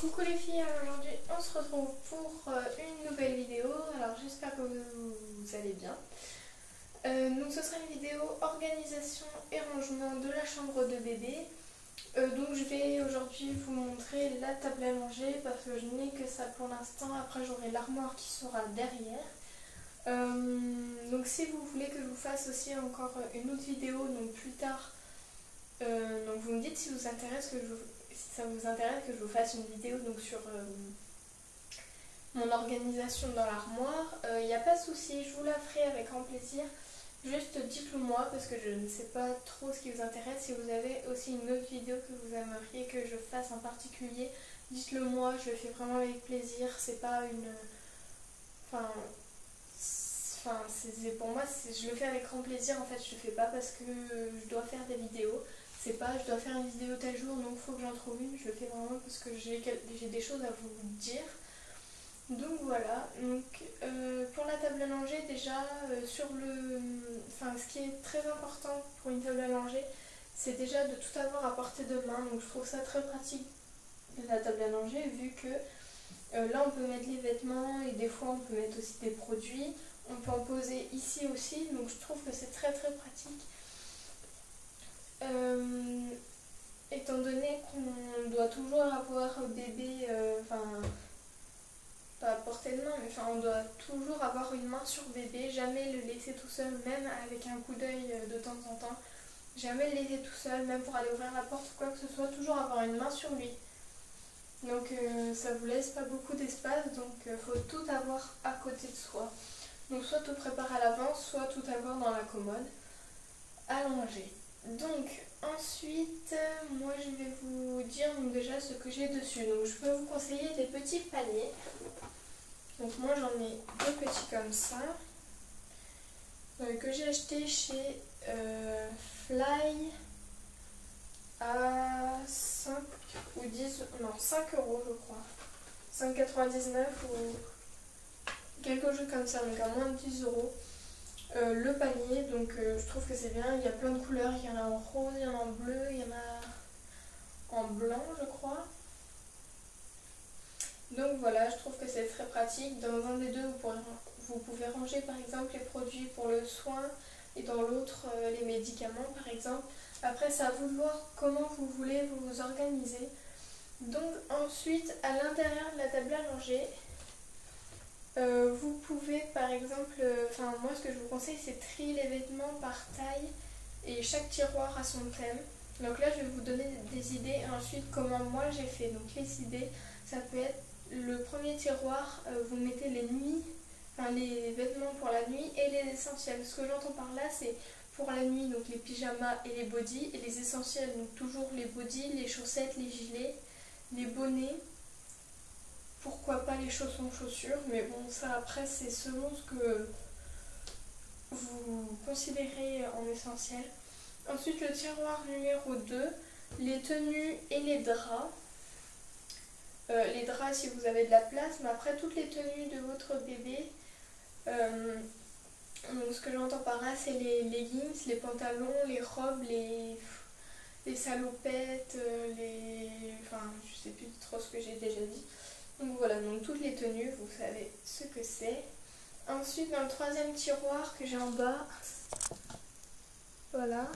Coucou les filles, alors aujourd'hui on se retrouve pour une nouvelle vidéo. Alors j'espère que vous allez bien. Donc ce sera une vidéo organisation et rangement de la chambre de bébé. Donc je vais aujourd'hui vous montrer la table à manger parce que je n'ai que ça pour l'instant. Après j'aurai l'armoire qui sera derrière. Donc si vous voulez que je vous fasse aussi encore une autre vidéo donc plus tard, donc vous me dites si ça vous intéresse que je vous fasse une vidéo donc sur mon organisation dans l'armoire. Il n'y a pas de souci, je vous la ferai avec grand plaisir. Juste dites-le moi parce que je ne sais pas trop ce qui vous intéresse. Si vous avez aussi une autre vidéo que vous aimeriez que je fasse en particulier, dites-le moi, je le fais vraiment avec plaisir. C'est pas une... pour moi, je le fais avec grand plaisir. En fait, je le fais pas parce que je dois faire des vidéos. C'est pas je dois faire une vidéo tel jour donc il faut que j'en trouve une. Je le fais vraiment parce que j'ai des choses à vous dire. Donc voilà, donc pour la table à langer déjà, ce qui est très important pour une table à langer, c'est déjà de tout avoir à portée de main. Donc je trouve ça très pratique la table à langer vu que là on peut mettre les vêtements et des fois on peut mettre aussi des produits. On peut en poser ici aussi, donc je trouve que c'est très très pratique. Étant donné qu'on doit toujours avoir bébé, pas à portée de main, mais on doit toujours avoir une main sur bébé, jamais le laisser tout seul, même avec un coup d'œil de temps en temps. Jamais le laisser tout seul, même pour aller ouvrir la porte ou quoi que ce soit, toujours avoir une main sur lui. Donc ça vous laisse pas beaucoup d'espace, donc faut tout avoir à côté de soi. Donc soit tout préparer à l'avance, soit tout avoir dans la commode à langer. Donc ensuite, moi je vais vous dire déjà ce que j'ai dessus. Donc je peux vous conseiller des petits paniers. Donc moi j'en ai deux petits comme ça que j'ai acheté chez Fly à 5 ou 10, non 5 euros je crois. 5,99 ou quelque chose comme ça, donc à moins de 10 euros. Le panier, donc je trouve que c'est bien, il y a plein de couleurs, il y en a en rose, il y en a en bleu, il y en a en blanc je crois. Donc voilà, je trouve que c'est très pratique. Dans un des deux, vous pouvez ranger par exemple les produits pour le soin et dans l'autre les médicaments par exemple. Après c'est à vous de voir comment vous voulez vous organiser. Donc ensuite à l'intérieur de la table à langer, vous pouvez par exemple, moi ce que je vous conseille c'est trier les vêtements par taille et chaque tiroir a son thème. Donc là je vais vous donner des idées et ensuite comment moi j'ai fait. Donc les idées, ça peut être le premier tiroir, vous mettez les vêtements pour la nuit et les essentiels. Ce que j'entends par là c'est pour la nuit donc les pyjamas et les bodys, et les essentiels donc toujours les bodys, les chaussettes, les gilets, les bonnets. Pourquoi pas les chaussons, chaussures, mais bon ça après c'est selon ce que vous considérez en essentiel. Ensuite le tiroir numéro 2, les tenues et les draps. Les draps si vous avez de la place, mais après toutes les tenues de votre bébé. Donc ce que j'entends par là c'est les leggings, les pantalons, les robes, les salopettes, je sais plus trop ce que j'ai déjà dit. Donc voilà, donc toutes les tenues, vous savez ce que c'est. Ensuite dans le troisième tiroir que j'ai en bas, voilà,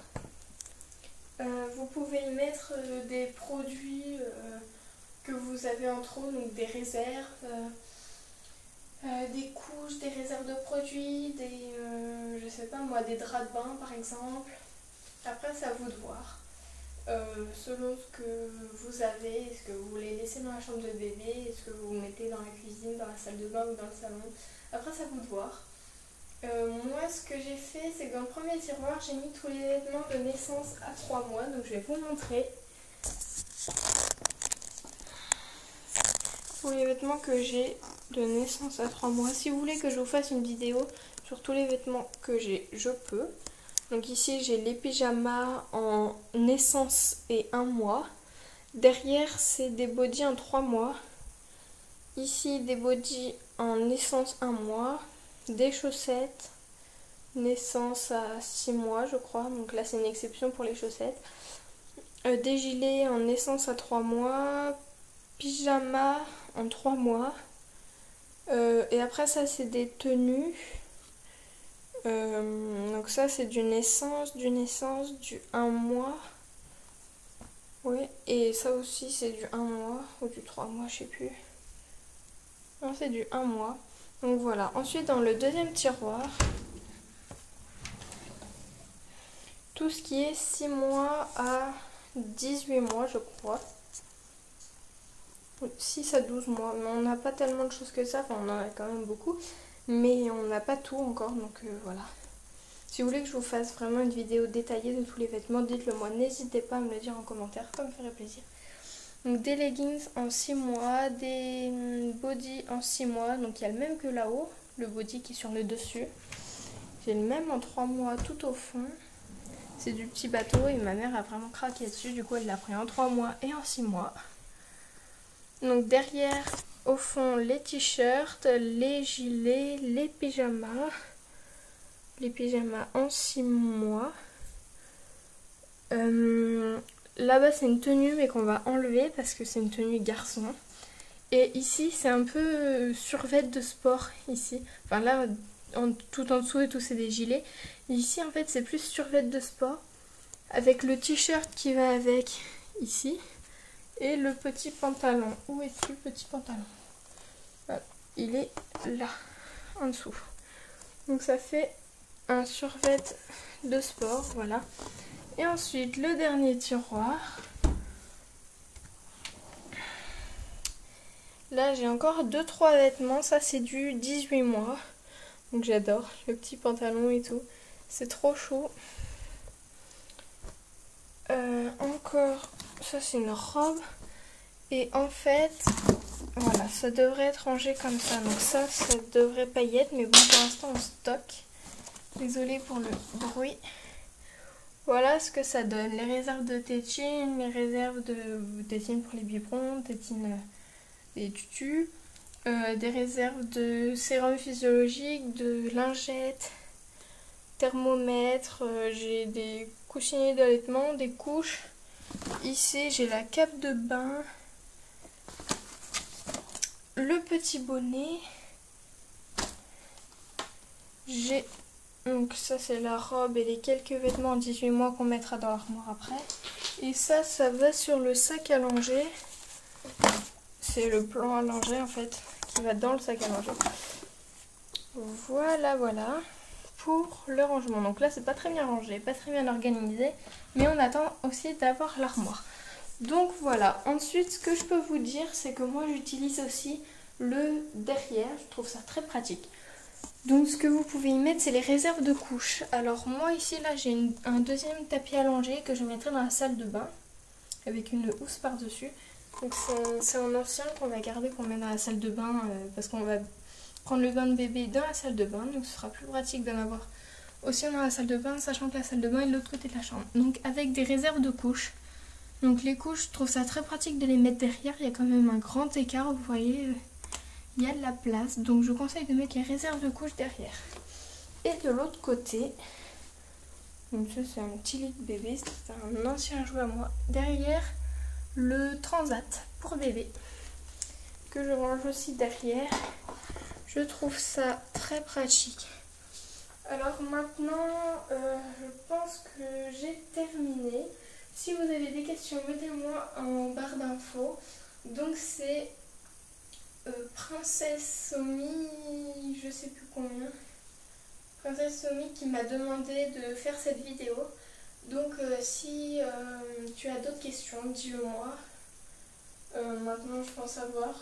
vous pouvez y mettre des produits que vous avez en trop, donc des réserves, des couches, des réserves de produits, je sais pas moi, des draps de bain par exemple. Après c'est à vous de voir. Selon ce que vous avez, est-ce que vous voulez laisser dans la chambre de bébé, est-ce que vous mettez dans la cuisine, dans la salle de bain ou dans le salon. Après c'est à vous de voir. Moi ce que j'ai fait c'est que dans le premier tiroir j'ai mis tous les vêtements de naissance à 3 mois, donc je vais vous montrer. Pour les vêtements que j'ai de naissance à 3 mois, si vous voulez que je vous fasse une vidéo sur tous les vêtements que j'ai, je peux. Donc ici j'ai les pyjamas en naissance et 1 mois. Derrière c'est des bodys en 3 mois. Ici des bodys en naissance 1 mois. Des chaussettes naissance à 6 mois je crois. Donc là c'est une exception pour les chaussettes. Des gilets en naissance à 3 mois. pyjamas en 3 mois. Et après ça c'est des tenues. Donc ça c'est du naissance, du 1 mois. Oui, et ça aussi c'est du 1 mois ou du 3 mois, je sais plus. Non, c'est du 1 mois. Donc voilà. Ensuite dans le deuxième tiroir, tout ce qui est 6 mois à 18 mois je crois. 6 à 12 mois, mais on n'a pas tellement de choses que ça, enfin on en a quand même beaucoup, mais on n'a pas tout encore, donc voilà. Si vous voulez que je vous fasse vraiment une vidéo détaillée de tous les vêtements, dites-le moi, n'hésitez pas à me le dire en commentaire, ça me ferait plaisir. Donc des leggings en 6 mois, des bodys en 6 mois, donc il y a le même que là-haut, le body qui est sur le dessus. J'ai le même en 3 mois tout au fond. C'est du petit bateau et ma mère a vraiment craqué dessus, du coup elle l'a pris en 3 mois et en 6 mois. Donc derrière, au fond, les t-shirts, les gilets, les pyjamas. Les pyjamas en 6 mois. Là-bas, c'est une tenue, mais qu'on va enlever parce que c'est une tenue garçon. Et ici, c'est un peu survêt de sport, ici. Enfin là, tout en dessous et tout, c'est des gilets. Et ici, en fait, c'est plus survêt de sport. Avec le t-shirt qui va avec, ici. Et le petit pantalon. Où est-ce le petit pantalon? Voilà. Il est là, en dessous. Donc ça fait un survêt de sport, voilà. Et ensuite, le dernier tiroir. Là, j'ai encore 2-3 vêtements. Ça, c'est du 18 mois. Donc j'adore le petit pantalon et tout. C'est trop chaud. Encore, ça c'est une robe. Et en fait, voilà, ça devrait être rangé comme ça. Donc ça devrait pas y être, mais bon, pour l'instant on stocke. Désolée pour le bruit. Voilà ce que ça donne. Les réserves de tétine, les réserves de tétine pour les biberons, tétine des tutus, des réserves de sérum physiologique, de lingettes, thermomètre, j'ai des coussinets d'allaitement, des couches. Ici j'ai la cape de bain. Le petit bonnet, j'ai donc ça c'est la robe et les quelques vêtements en 18 mois qu'on mettra dans l'armoire après. Et ça va sur le sac à langer. C'est le plan à langer en fait qui va dans le sac à langer. Voilà, voilà pour le rangement. Donc là c'est pas très bien rangé, pas très bien organisé, mais on attend aussi d'avoir l'armoire. Donc voilà, ensuite ce que je peux vous dire c'est que moi j'utilise aussi le derrière, je trouve ça très pratique. Donc ce que vous pouvez y mettre c'est les réserves de couches. Alors moi ici là j'ai un deuxième tapis allongé que je mettrai dans la salle de bain avec une housse par dessus. Donc c'est un ancien qu'on va garder, qu'on met dans la salle de bain parce qu'on va prendre le bain de bébé dans la salle de bain, donc ce sera plus pratique d'en avoir aussi dans la salle de bain, sachant que la salle de bain est de l'autre côté de la chambre. Donc avec des réserves de couches. Donc les couches, je trouve ça très pratique de les mettre derrière, il y a quand même un grand écart, vous voyez, il y a de la place. Donc je vous conseille de mettre les réserves de couches derrière. Et de l'autre côté, donc ça c'est un petit lit de bébé, c'est un ancien jouet à moi. Derrière, le transat pour bébé, que je range aussi derrière. Je trouve ça très pratique. Alors maintenant, je pense que j'ai terminé. Si vous avez des questions, mettez-moi en barre d'infos. Donc c'est Princesse Somi, je sais plus combien. Princesse Somi qui m'a demandé de faire cette vidéo. Donc si tu as d'autres questions, dis-le-moi. Maintenant je pense avoir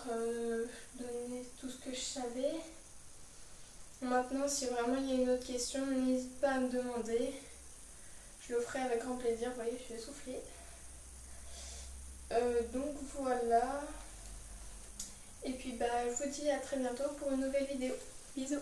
donné tout ce que je savais. Maintenant si vraiment il y a une autre question, n'hésite pas à me demander. Je le ferai avec grand plaisir, vous voyez je suis essoufflée. Donc voilà. Et puis bah je vous dis à très bientôt pour une nouvelle vidéo. Bisous.